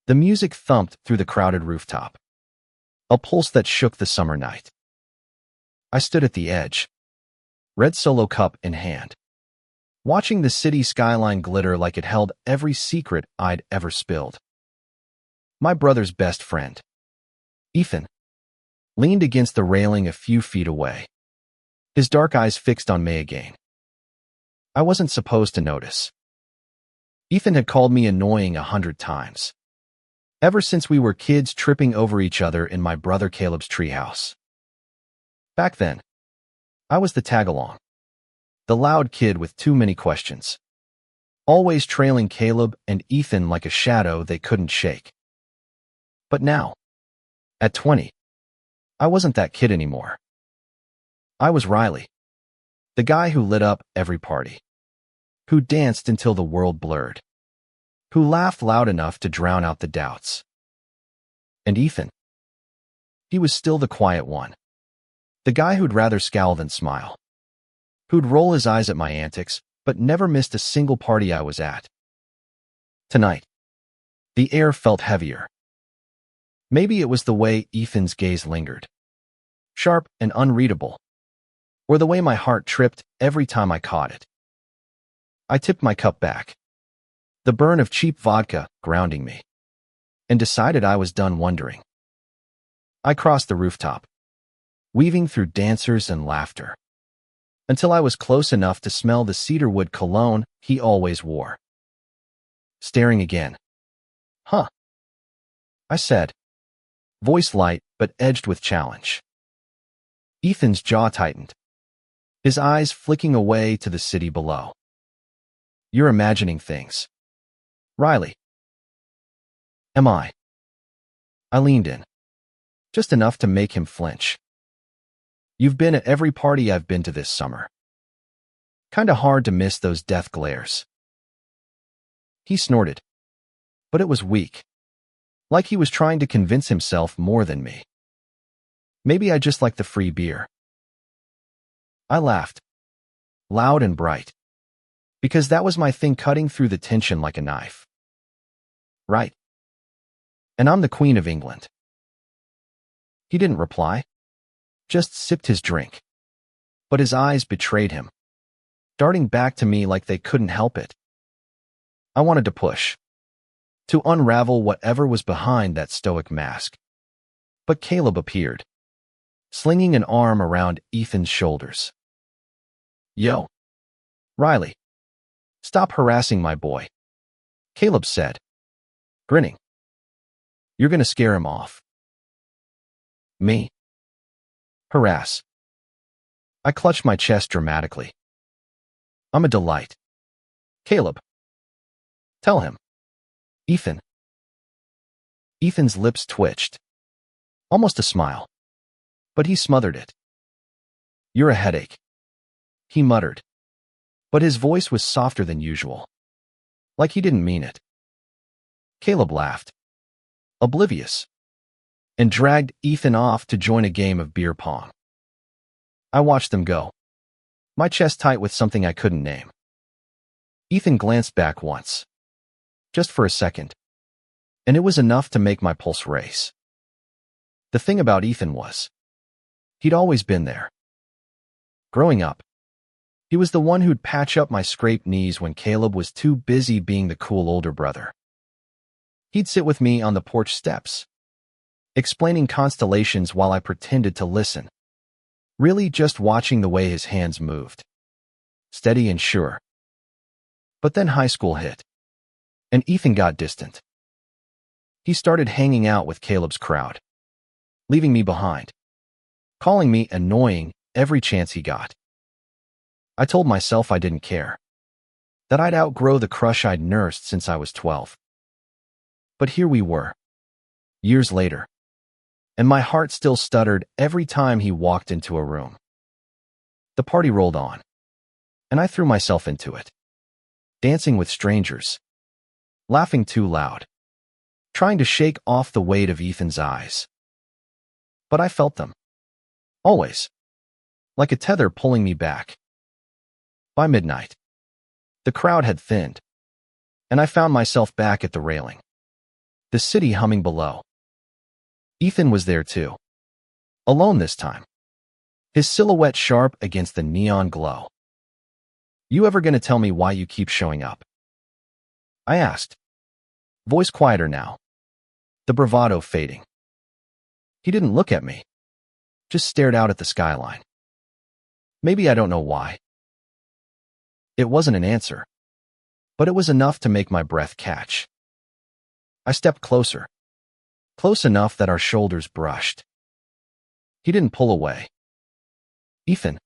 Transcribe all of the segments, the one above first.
The music thumped through the crowded rooftop, a pulse that shook the summer night. I stood at the edge, red Solo cup in hand, watching the city skyline glitter like it held every secret I'd ever spilled. My brother's best friend, Ethan, leaned against the railing a few feet away, his dark eyes fixed on me again. I wasn't supposed to notice. Ethan had called me annoying 100 times, ever since we were kids tripping over each other in my brother Caleb's treehouse. Back then, I was the tag-along, the loud kid with too many questions, always trailing Caleb and Ethan like a shadow they couldn't shake. But now, at 20, I wasn't that kid anymore. I was Riley, the guy who lit up every party, who danced until the world blurred, who laughed loud enough to drown out the doubts. And Ethan? He was still the quiet one, the guy who'd rather scowl than smile, who'd roll his eyes at my antics, but never missed a single party I was at. Tonight, the air felt heavier. Maybe it was the way Ethan's gaze lingered, sharp and unreadable, or the way my heart tripped every time I caught it. I tipped my cup back, the burn of cheap vodka grounding me, and decided I was done wondering. I crossed the rooftop, weaving through dancers and laughter, until I was close enough to smell the cedarwood cologne he always wore. Staring again. Huh, I said, voice light but edged with challenge. Ethan's jaw tightened, his eyes flicking away to the city below. You're imagining things, Riley. Am I? I leaned in, just enough to make him flinch. You've been at every party I've been to this summer. Kinda hard to miss those death glares. He snorted, but it was weak, like he was trying to convince himself more than me. Maybe I just like the free beer. I laughed, loud and bright, because that was my thing, cutting through the tension like a knife. Right. And I'm the Queen of England. He didn't reply, just sipped his drink. But his eyes betrayed him, darting back to me like they couldn't help it. I wanted to push, to unravel whatever was behind that stoic mask. But Caleb appeared, slinging an arm around Ethan's shoulders. Yo, Riley, stop harassing my boy, Caleb said, grinning. You're gonna scare him off. Me? Harass. I clutched my chest dramatically. I'm a delight. Caleb. Tell him. Ethan. Ethan's lips twitched. Almost a smile. But he smothered it. You're a headache, he muttered. But his voice was softer than usual, like he didn't mean it. Caleb laughed, oblivious, and dragged Ethan off to join a game of beer pong. I watched them go, my chest tight with something I couldn't name. Ethan glanced back once, just for a second, and it was enough to make my pulse race. The thing about Ethan was, he'd always been there. Growing up, he was the one who'd patch up my scraped knees when Caleb was too busy being the cool older brother. He'd sit with me on the porch steps, explaining constellations while I pretended to listen, really just watching the way his hands moved, steady and sure. But then high school hit, and Ethan got distant. He started hanging out with Caleb's crowd, leaving me behind, calling me annoying every chance he got. I told myself I didn't care, that I'd outgrow the crush I'd nursed since I was 12. But here we were, years later, and my heart still stuttered every time he walked into a room. The party rolled on, and I threw myself into it, dancing with strangers, laughing too loud, trying to shake off the weight of Ethan's eyes. But I felt them, always, like a tether pulling me back. By midnight, the crowd had thinned, and I found myself back at the railing, The city humming below. Ethan was there too. Alone this time. His silhouette sharp against the neon glow. "You ever gonna tell me why you keep showing up?" I asked. Voice quieter now. The bravado fading. He didn't look at me. Just stared out at the skyline. Maybe I don't know why. It wasn't an answer. But it was enough to make my breath catch. I stepped closer. Close enough that our shoulders brushed. He didn't pull away. "Ethan,"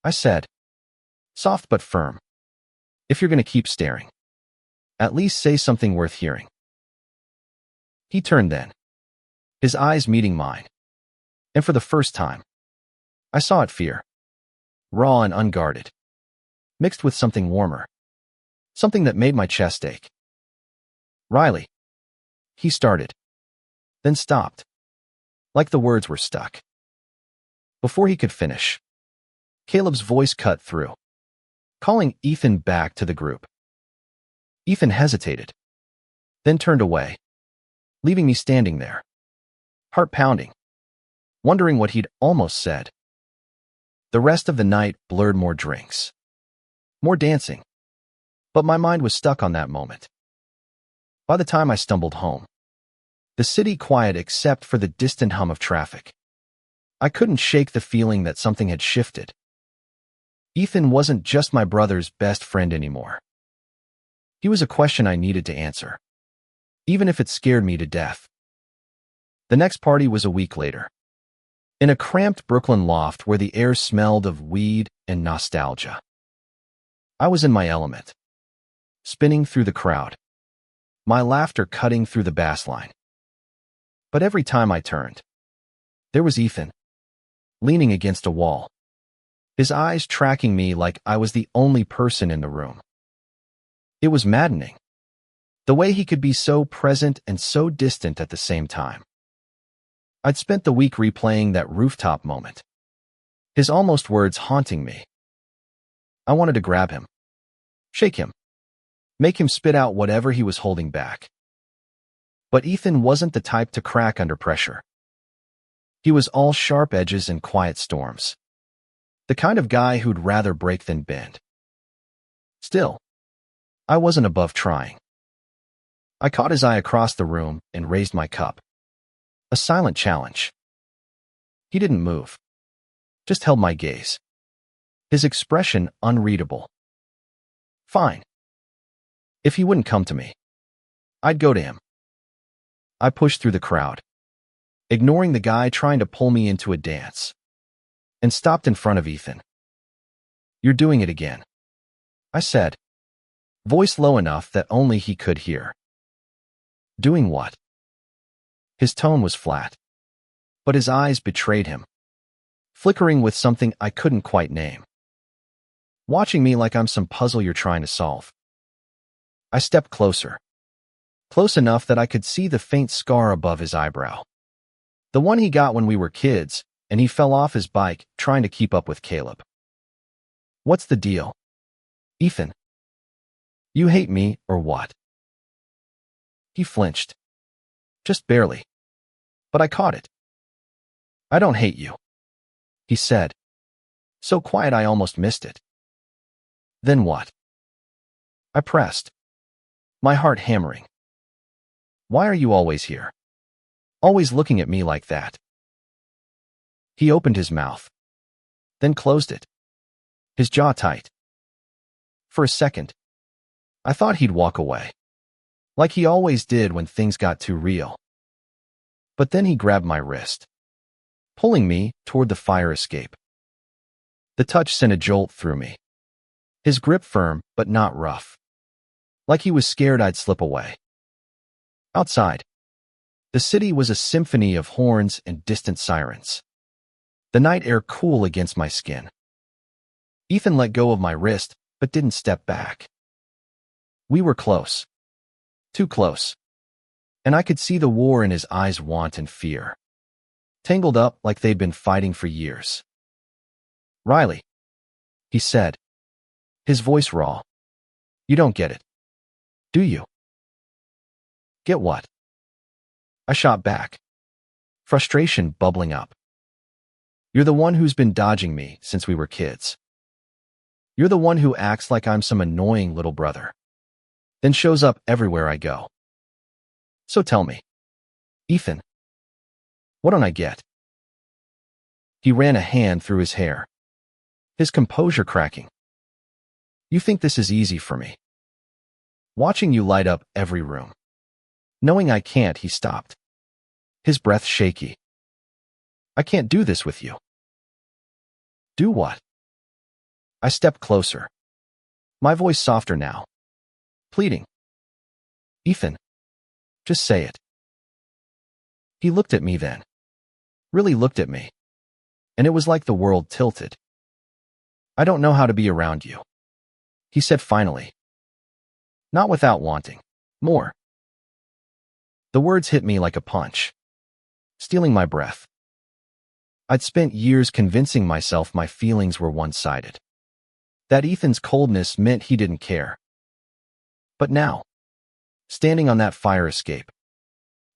I said. Soft but firm. "If you're gonna keep staring, at least say something worth hearing." He turned then, his eyes meeting mine. And for the first time, I saw it fear. Raw and unguarded. Mixed with something warmer. Something that made my chest ache. "Riley," he started. Then stopped. Like the words were stuck. Before he could finish, Caleb's voice cut through, calling Ethan back to the group. Ethan hesitated, then turned away, leaving me standing there, heart pounding, wondering what he'd almost said. The rest of the night blurred more drinks, more dancing, but my mind was stuck on that moment. By the time I stumbled home, the city quiet except for the distant hum of traffic. I couldn't shake the feeling that something had shifted. Ethan wasn't just my brother's best friend anymore. He was a question I needed to answer, even if it scared me to death. The next party was a week later, in a cramped Brooklyn loft where the air smelled of weed and nostalgia. I was in my element, spinning through the crowd, my laughter cutting through the bass line. But every time I turned, there was Ethan, leaning against a wall, his eyes tracking me like I was the only person in the room. It was maddening, the way he could be so present and so distant at the same time. I'd spent the week replaying that rooftop moment, his almost words haunting me. I wanted to grab him, shake him, make him spit out whatever he was holding back. But Ethan wasn't the type to crack under pressure. He was all sharp edges and quiet storms. The kind of guy who'd rather break than bend. Still, I wasn't above trying. I caught his eye across the room and raised my cup. A silent challenge. He didn't move, just held my gaze. His expression unreadable. Fine. If he wouldn't come to me, I'd go to him. I pushed through the crowd, ignoring the guy trying to pull me into a dance, and stopped in front of Ethan. "You're doing it again," I said, voice low enough that only he could hear. "Doing what?" His tone was flat, but his eyes betrayed him, flickering with something I couldn't quite name. Watching me like I'm some puzzle you're trying to solve. I stepped closer, close enough that I could see the faint scar above his eyebrow. The one he got when we were kids, and he fell off his bike trying to keep up with Caleb. "What's the deal, Ethan? You hate me or what?" He flinched. Just barely. But I caught it. "I don't hate you," he said, so quiet I almost missed it. "Then what?" I pressed, my heart hammering. "Why are you always here? Always looking at me like that?" He opened his mouth, then closed it, his jaw tight. For a second, I thought he'd walk away, like he always did when things got too real. But then he grabbed my wrist, pulling me toward the fire escape. The touch sent a jolt through me, his grip firm but not rough, like he was scared I'd slip away. Outside, the city was a symphony of horns and distant sirens, the night air cool against my skin. Ethan let go of my wrist but didn't step back. We were close, too close, and I could see the war in his eyes, want and fear, tangled up like they'd been fighting for years. "Riley," he said, his voice raw. "You don't get it, do you?" "Get what?" I shot back, frustration bubbling up. You're the one who's been dodging me since we were kids. You're the one who acts like I'm some annoying little brother, then shows up everywhere I go. So tell me, Ethan, what don't I get? He ran a hand through his hair, his composure cracking. You think this is easy for me? Watching you light up every room. Knowing I can't, he stopped, his breath shaky. I can't do this with you. Do what? I stepped closer, my voice softer now, pleading. Ethan, just say it. He looked at me then, really looked at me, and it was like the world tilted. I don't know how to be around you, he said finally. Not without wanting more. The words hit me like a punch, stealing my breath. I'd spent years convincing myself my feelings were one-sided, that Ethan's coldness meant he didn't care. But now, standing on that fire escape,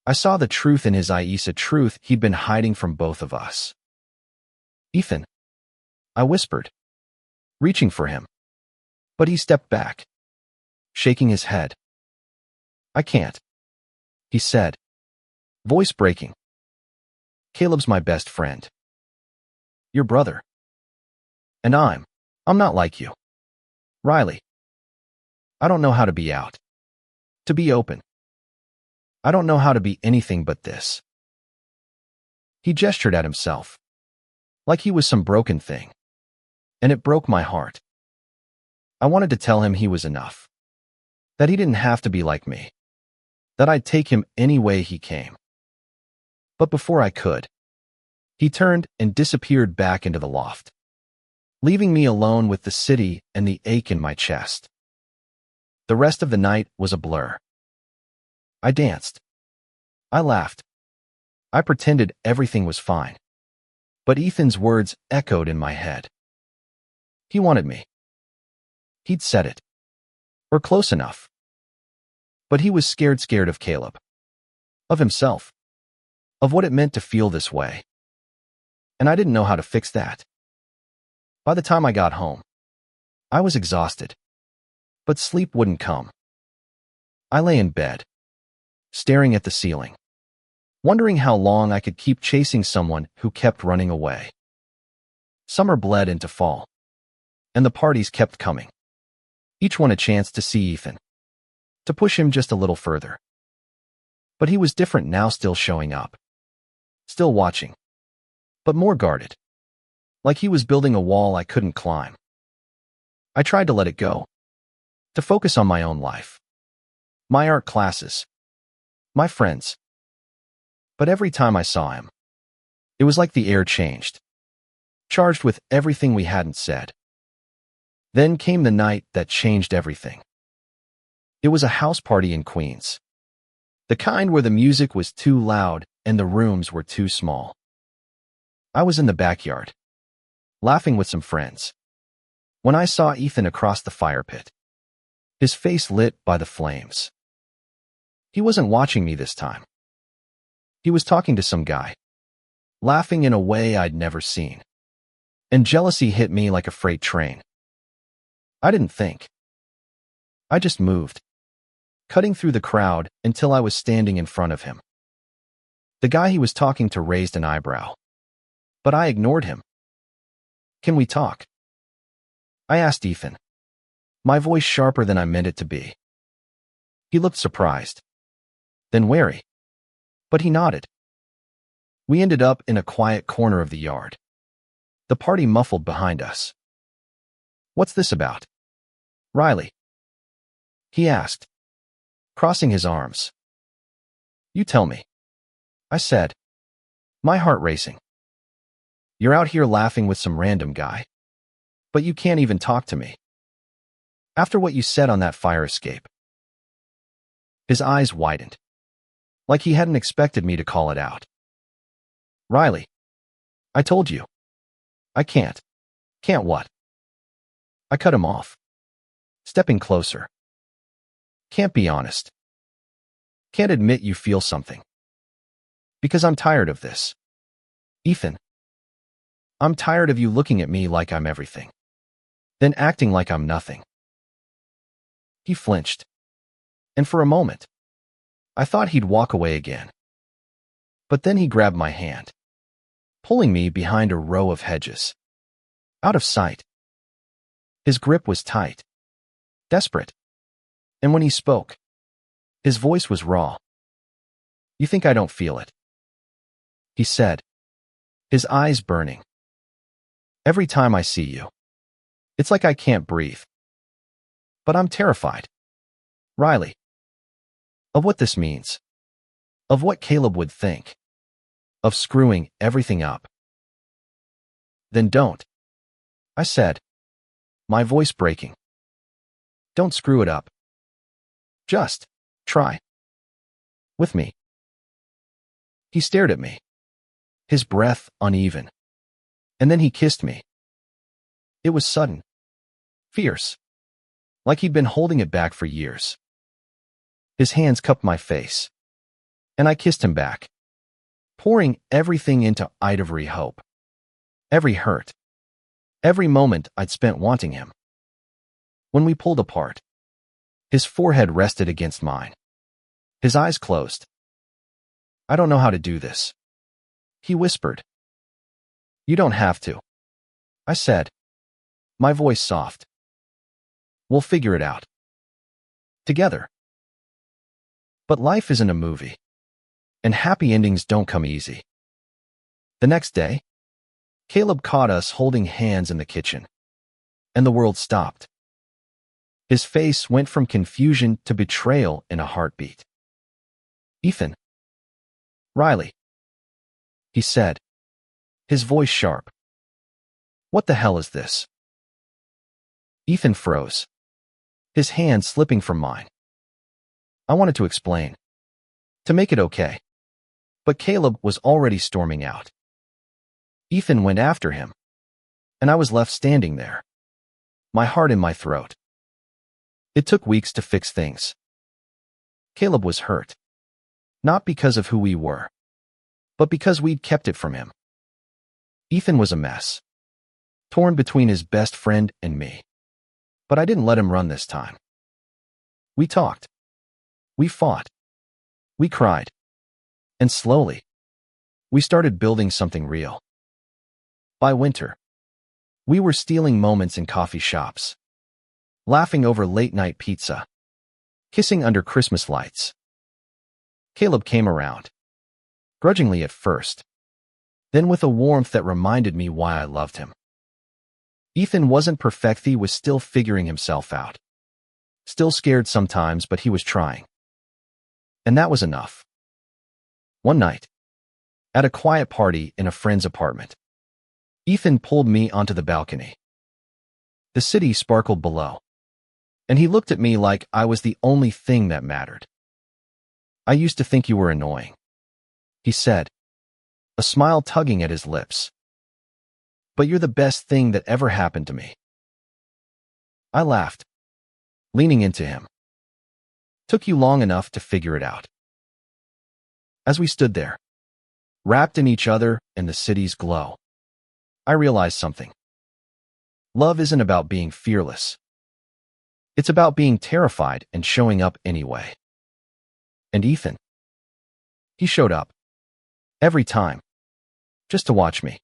I saw the truth in his eyes, a truth he'd been hiding from both of us. Ethan, I whispered, reaching for him. But he stepped back, shaking his head. I can't, he said, voice breaking. Caleb's my best friend. Your brother. And I'm not like you. Riley. I don't know how to be out. To be open. I don't know how to be anything but this. He gestured at himself, like he was some broken thing. And it broke my heart. I wanted to tell him he was enough. That he didn't have to be like me. That I'd take him any way he came. But before I could, he turned and disappeared back into the loft, leaving me alone with the city and the ache in my chest. The rest of the night was a blur. I danced. I laughed. I pretended everything was fine. But Ethan's words echoed in my head. He wanted me. He'd said it. Or close enough. But he was scared of Caleb. Of himself. Of what it meant to feel this way. And I didn't know how to fix that. By the time I got home, I was exhausted. But sleep wouldn't come. I lay in bed, staring at the ceiling, wondering how long I could keep chasing someone who kept running away. Summer bled into fall, and the parties kept coming. Each one a chance to see Ethan, to push him just a little further. But he was different now, still showing up, still watching, but more guarded, like he was building a wall I couldn't climb. I tried to let it go, to focus on my own life, my art classes, my friends. But every time I saw him, it was like the air changed, charged with everything we hadn't said. Then came the night that changed everything. It was a house party in Queens. The kind where the music was too loud and the rooms were too small. I was in the backyard, laughing with some friends, when I saw Ethan across the fire pit, his face lit by the flames. He wasn't watching me this time. He was talking to some guy, laughing in a way I'd never seen. And jealousy hit me like a freight train. I didn't think. I just moved, cutting through the crowd until I was standing in front of him. The guy he was talking to raised an eyebrow, but I ignored him. Can we talk? I asked Ethan, my voice sharper than I meant it to be. He looked surprised, then wary, but he nodded. We ended up in a quiet corner of the yard, the party muffled behind us. What's this about? Riley, he asked, crossing his arms. You tell me, I said, my heart racing. You're out here laughing with some random guy, but you can't even talk to me. After what you said on that fire escape. His eyes widened, like he hadn't expected me to call it out. Riley, I told you. I can't. Can't what? I cut him off, stepping closer. Can't be honest. Can't admit you feel something. Because I'm tired of this. Ethan, I'm tired of you looking at me like I'm everything, then acting like I'm nothing. He flinched, and for a moment, I thought he'd walk away again. But then he grabbed my hand, pulling me behind a row of hedges, out of sight. His grip was tight, desperate, and when he spoke, his voice was raw. You think I don't feel it? He said, his eyes burning. Every time I see you, it's like I can't breathe. But I'm terrified, Riley, of what this means, of what Caleb would think, of screwing everything up. Then don't, I said, my voice breaking. Don't screw it up. Just try. With me. He stared at me, his breath uneven, and then he kissed me. It was sudden, fierce, like he'd been holding it back for years. His hands cupped my face, and I kissed him back, pouring everything into ivory hope, every hurt, every moment I'd spent wanting him. When we pulled apart, his forehead rested against mine, his eyes closed. I don't know how to do this, he whispered. You don't have to, I said, my voice soft. We'll figure it out. Together. But life isn't a movie, and happy endings don't come easy. The next day, Caleb caught us holding hands in the kitchen, and the world stopped. His face went from confusion to betrayal in a heartbeat. Ethan. Riley. He said, his voice sharp. What the hell is this? Ethan froze, his hand slipping from mine. I wanted to explain, to make it okay, but Caleb was already storming out. Ethan went after him, and I was left standing there, my heart in my throat. It took weeks to fix things. Caleb was hurt, not because of who we were, but because we'd kept it from him. Ethan was a mess, torn between his best friend and me. But I didn't let him run this time. We talked. We fought. We cried. And slowly, we started building something real. By winter, we were stealing moments in coffee shops, laughing over late-night pizza, kissing under Christmas lights. Caleb came around, grudgingly at first, then with a warmth that reminded me why I loved him. Ethan wasn't perfect, he was still figuring himself out. Still scared sometimes, but he was trying. And that was enough. One night, at a quiet party in a friend's apartment, Ethan pulled me onto the balcony. The city sparkled below, and he looked at me like I was the only thing that mattered. I used to think you were annoying, he said, a smile tugging at his lips. But you're the best thing that ever happened to me. I laughed, leaning into him. Took you long enough to figure it out. As we stood there, wrapped in each other in the city's glow, I realized something. Love isn't about being fearless. It's about being terrified and showing up anyway. And Ethan, he showed up. Every time. Just to watch me.